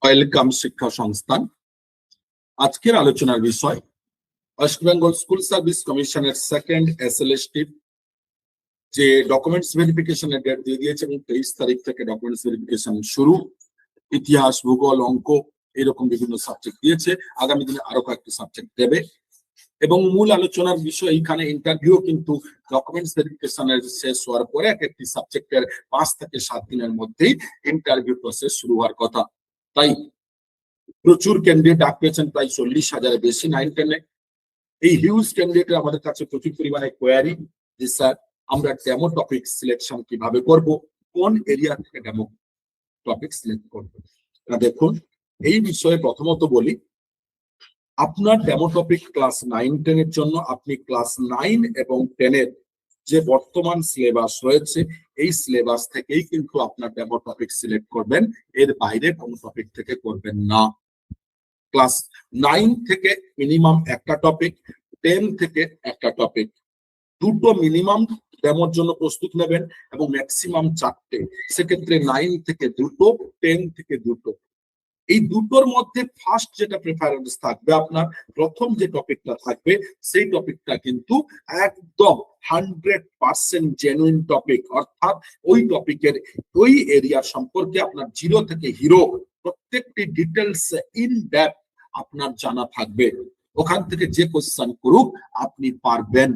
Welcome শিক্ষা সংস্থান। আজকের আলোচনার বিষয় ওয়েস্ট বেঙ্গল স্কুল সার্ভিস কমিশনের সেকেন্ড এসএলএসটি যে ডকুমেন্টস ভেরিফিকেশনের ডেট দিয়ে দিয়েছে এবং 23 তারিখ থেকে ডকুমেন্টস ভেরিফিকেশন শুরু। ইতিহাস, ভূগোল, অঙ্ক এরকম বিভিন্ন সাবজেক্ট দিয়েছে। আগামী দিনে আরো কয়েকটি সাবজেক্ট দেবে এবং মূল আলোচনার বিষয় এইখানে ইন্টারভিউ কিন্তু ডকুমেন্টস ভেরিফিকেশনের শেষ হওয়ার পরে এক একটি সাবজেক্টের 5 থেকে 7 দিনের মধ্যেই ইন্টারভিউ প্রসেস শুরু হওয়ার কথা। তাই প্রচুর ক্যান্ডিডেট ডাক পেয়েছেন, প্রায় 40,000-এর বেশি 9-10-এ। এই হিউজ ক্যান্ডিডেটের আমাদের কাছে প্রচুর পরিমাণে কোয়ারি যে স্যার আমরা ডেমো টপিক সিলেকশন কিভাবে করব, কোন এরিয়া থেকে ডেমো টপিক সিলেক্ট করব। দেখুন, এই বিষয়ে প্রথমত বলি, আপনার ডেমো টপিক ক্লাস 9-10-এর জন্য আপনি ক্লাস 9 এবং 10-এর যে বর্তমান সিলেবাস রয়েছে এই সিলেবাস থেকেই কিন্তু আপনার ডেমো টপিক সিলেক্ট করবেন, এর বাইরে কোনো টপিক থেকে করবেন না। ক্লাস 9 থেকে মিনিমাম একটা টপিক, 10 থেকে একটা টপিক, দুটো মিনিমাম ডেমোর জন্য প্রস্তুত নেবেন এবং ম্যাক্সিমাম 4টে। সেক্ষেত্রে 9 থেকে দুটো, 10 থেকে দুটো। এই দুটোর মধ্যে ফার্স্ট যেটা প্রেফারেন্স থাকবে, আপনার প্রথম যে টপিকটা থাকবে সেই টপিকটা কিন্তু একদম 100% জেনুইন টপিক, অর্থাৎ ওই টপিকের ওই এরিয়া সম্পর্কে আপনার জিরো থেকে হিরো প্রত্যেকটি ডিটেলস ইন ডেপথ আপনার জানা থাকবে। ওখান থেকে যে কোশ্চেন করুক আপনি পারবেন,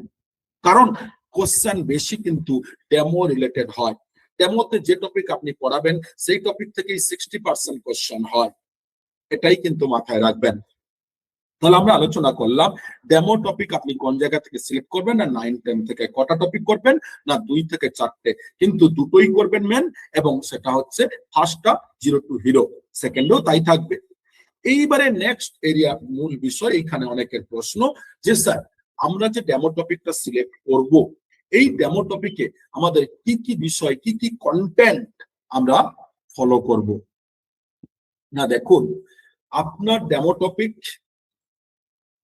কারণ কোশ্চেন বেশি কিন্তু ডেমো রিলেটেড হয়। ডেমোতে যে টপিক আপনি পড়াবেন সেই টপিক থেকেই 60% কোশ্চেন হয়, এটাই কিন্তু মাথায় রাখবেন। তাহলে আমরা আলোচনা করলাম ডেমো টপিক আপনি কোন জায়গা থেকে সিলেক্ট করবেন, না 9-10 থেকে কটা টপিক করবেন, না 2 থেকে 4টে, কিন্তু দুটোই করবেন মেন, এবং সেটা হচ্ছে ফার্স্টটা জিরো টু হিরো, সেকেন্ডও তাই থাকবে। এইবারে নেক্সট এরিয়া মূল বিষয়, এইখানে অনেকের প্রশ্ন যে স্যার আমরা যে ডেমো টপিকটা সিলেক্ট করব, এই ডেমো টপিকে আমাদের কি কি বিষয়, কি কি কন্টেন্ট আমরা ফলো করব। না দেখুন, আপনার ডেমো টপিক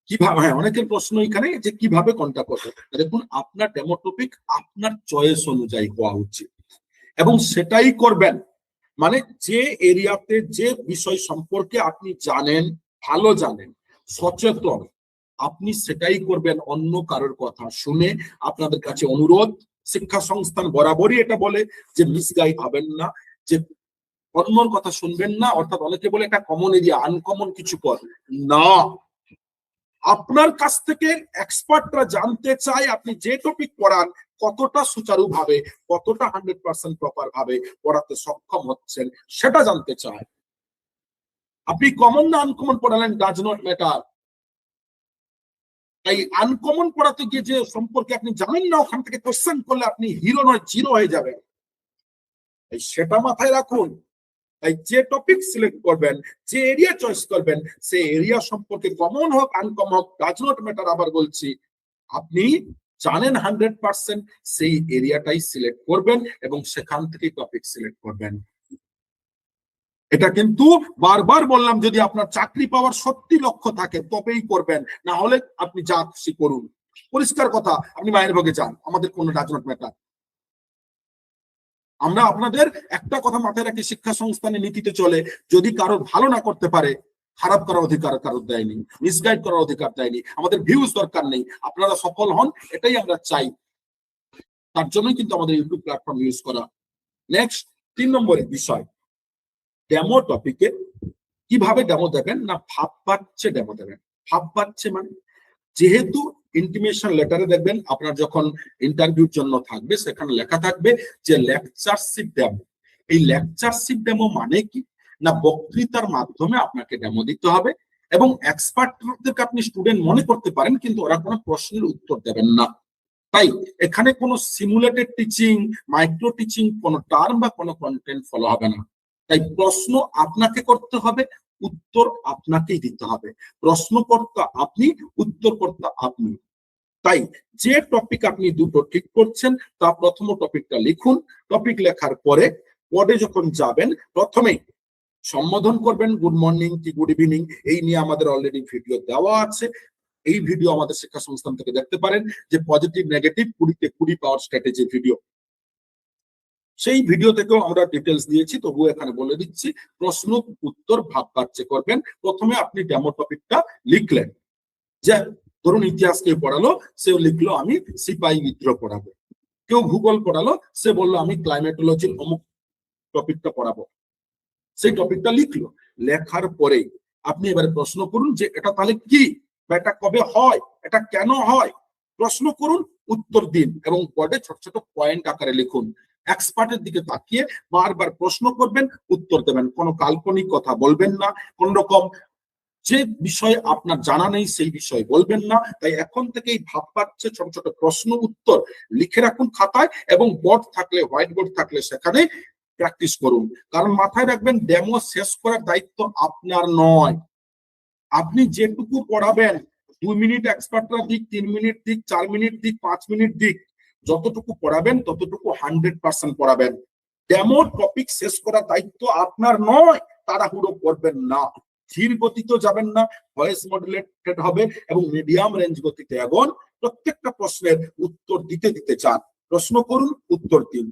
কিভাবে, হ্যাঁ অনেকের প্রশ্ন এখানে যে কিভাবে কোনটা করবে। দেখুন, আপনার ডেমো টপিক আপনার চয়েস অনুযায়ী হওয়া উচিত এবং সেটাই করবেন। মানে যে এরিয়াতে যে বিষয় সম্পর্কে আপনি জানেন, ভালো জানেন, সচেতন, আপনি সেটাই করবেন, অন্য কারোর কথা শুনে। আপনাদের কাছে অনুরোধ, শিক্ষা সংস্থান বরাবরই এটা বলে যে মিসগাইড হবেন না, যে অন্যর কথা শুনবেন না। অর্থাৎ অনেকে বলে এটা কমন এরিয়া, আনকমন কিছু কর না। আপনার কাছ থেকে এক্সপার্টরা জানতে চায় আপনি যে টপিক পড়ান কতটা সুচারুভাবে, কতটা 100% প্রপার ভাবে পড়াতে সক্ষম হচ্ছেন সেটা জানতে চায়। আপনি কমন না আনকমন পড়ালেন ডাজ নট ম্যাটার। তাই আনকমন পড়াতে গিয়ে যে সম্পর্কে আপনি জানেন না ওখান থেকে কোশ্চেন করলে আপনি হিরো নয় জিরো হয়ে যাবেন, সেটা মাথায় রাখুন। তাই যে টপিক সিলেক্ট করবেন, যে এরিয়া চয়েস করবেন, সেই এরিয়া সম্পর্কে কমন হোক আনকমন হোক ডাজ নট ম্যাটার, আবার বলছি, আপনি জানেন 100%, সেই এরিয়াটাই সিলেক্ট করবেন এবং সেখান থেকে টপিক সিলেক্ট করবেন। এটা কিন্তু বারবার বললাম, যদি আপনার চাকরি পাওয়ার সত্যি লক্ষ্য থাকে তবেই করবেন, না হলে আপনি যা খুশি করুন। পরিষ্কার কথা, আপনি মায়ের ভোগে যান, আমাদের কোনো ডাজ নট ম্যাটার। আমরা আপনাদের একটা কথা মাথায় রাখি, শিক্ষা সংস্থানের নীতিতে চলে, যদি কারো ভালো না করতে পারে, খারাপ করার অধিকার কারোর দেয়নি, মিসগাইড করার অধিকার দেয়নি, আমাদের ভিউজ দরকার নেই, আপনারা সফল হন এটাই আমরা চাই। তার জন্যই কিন্তু আমাদের ইউটিউব প্ল্যাটফর্ম ইউজ করা। নেক্সট 3 নম্বরের বিষয়, ডেমো টপিকে কিভাবে ডেমো দেবেন, না ভাব পাচ্ছে ডেমো দেবেন। ভাব পাচ্ছে মানে, যেহেতু ইন্টিমেশন লেটারে দেখবেন আপনার যখন ইন্টারভিউর জন্য থাকবে সেখানে লেখা থাকবে যে লেকচারশিপ ডেমো। এই লেকচারশিপ ডেমো মানে কি, না বক্তৃতার মাধ্যমে আপনাকে ডেমো দিতে হবে এবং এক্সপার্টদেরকে আপনি স্টুডেন্ট মনে করতে পারেন, কিন্তু ওরা কোনো প্রশ্নের উত্তর দেবেন না। তাই এখানে কোনো সিমুলেটেড টিচিং, মাইক্রো টিচিং, কোনো টার্ম বা কোনো কন্টেন্ট ফলো হবে না। তাই প্রশ্ন আপনাকে করতে হবে, উত্তর আপনাকেই দিতে হবে। প্রশ্নকর্তা আপনি, উত্তরকর্তা আপনি। তাই যে টপিক আপনি দুটো ঠিক করছেন তা প্রথম টপিকটা লিখুন। টপিক লেখার পরে পদে যখন যাবেন প্রথমেই সম্বোধন করবেন, গুড মর্নিং কি গুড ইভিনিং, এই নিয়ে আমাদের অলরেডি ভিডিও দেওয়া আছে। এই ভিডিও আমাদের শিক্ষা সংস্থান থেকে দেখতে পারেন, যে পজিটিভ নেগেটিভ 20-তে 20 পাওয়ার স্ট্র্যাটেজি ভিডিও। সেই ভিডিও থেকেও আমরা ডিটেলস দিয়েছি, তবুও এখানে বলে দিচ্ছি। প্রশ্ন উত্তর ভাগ বাচ্চে করবেন। প্রথমে আপনি ডেমো টপিকটা লিখলেন, যে ধরুন ইতিহাস কেউ পড়ালো, সেও লিখলো আমি সিপাহী বিদ্রোহ পড়াবো। কেউ ভূগোল পড়ালো, সে বললো আমি ক্লাইমেটোলজির অমুক টপিকটা পড়াবো। সেই টপিকটা লিখলো। লেখার পরে আপনি এবারে প্রশ্ন করুন যে এটা তাহলে কি, বা এটা কবে হয়, এটা কেন হয়। প্রশ্ন করুন, উত্তর দিন, এবং বোর্ডে ছোট ছোট পয়েন্ট আকারে লিখুন। এক্সপার্টের দিকে তাকিয়ে বারবার প্রশ্ন করবেন, উত্তর দেবেন। কোনো কাল্পনিক কথা বলবেন না, কোন রকম যে বিষয়ে আপনার জানা নেই সেই বিষয়ে বলবেন না। তাই এখন থেকেই ভাব পাচ্ছে ছোট ছোট প্রশ্ন উত্তর লিখে রাখুন খাতায়, এবং বোর্ড থাকলে, হোয়াইট বোর্ড থাকলে সেখানে প্র্যাকটিস করুন। কারণ মাথায় রাখবেন, ডেমো শেষ করার দায়িত্ব আপনার নয়। আপনি যেটুকু পড়াবেন, 2 মিনিট এক্সপার্টরা দিক, 3 মিনিট দিক, 4 মিনিট দিক, 5 মিনিট দিক, যতটুকু পড়াবেন ততটুকু 100% পড়াবেন। ডেমো টপিক শেষ করার দায়িত্ব আপনার নয়। তাড়াহুড়ো করবেন না, ধীর গতিতে যাবেন না, ভয়েস মডুলেটেড হবে এবং মিডিয়াম রেঞ্জ গতিতে এগোন। প্রত্যেকটা প্রশ্নের উত্তর দিতে দিতে চান, প্রশ্ন করুন, উত্তর দিন।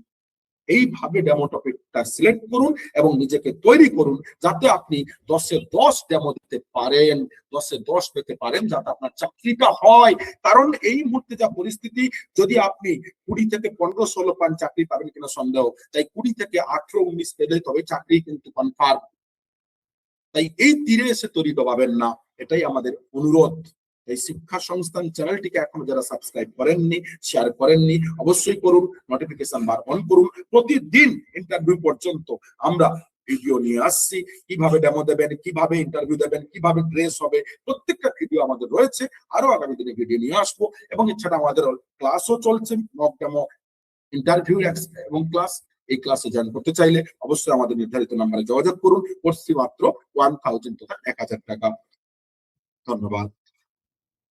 এইভাবে ডেমো টপিকটা সিলেক্ট করুন এবং নিজেকে তৈরি করুন, যাতে আপনি 10-এ 10 ডেমো দিতে পারেন, 10-এ 10 পেতে পারেন, যাতে আপনার চাকরিটা হয়। কারণ এই মুহূর্তে যা পরিস্থিতি, যদি আপনি 20 থেকে 15-16 পান, চাকরি পাবেন কিনা সন্দেহ। তাই 20 থেকে 18-19 পেলে তবে চাকরি কিন্তু কনফার্ম। তাই এই তীরে এসে তৈরি দবাবেন না, এটাই আমাদের অনুরোধ। এই শিক্ষা সংস্থান চ্যানেলটিকে এখনো যারা সাবস্ক্রাইব করেননি, শেয়ার করেননি, অবশ্যই করুন। নোটিফিকেশন বার অন করুন। প্রতিদিন ইন্টারভিউ পর্যন্ত আমরা ভিডিও নিয়ে আসছি। কিভাবে ডেমো দেবেন, কিভাবে ইন্টারভিউ দেবেন, কিভাবে ড্রেস হবে, প্রত্যেকটা ভিডিও আমাদের রয়েছে। আরো আগামী দিনে ভিডিও নিয়ে আসবো। এবং এছাড়া আমাদের ক্লাসও চলছে, মক ডেমো, ইন্টারভিউ এবং ক্লাস। এই ক্লাসে জয়েন করতে চাইলে অবশ্যই আমাদের নির্ধারিত নাম্বারে যোগাযোগ করুন। কোর্স ফি মাত্র 1000 তথা 1000 টাকা। ধন্যবাদ।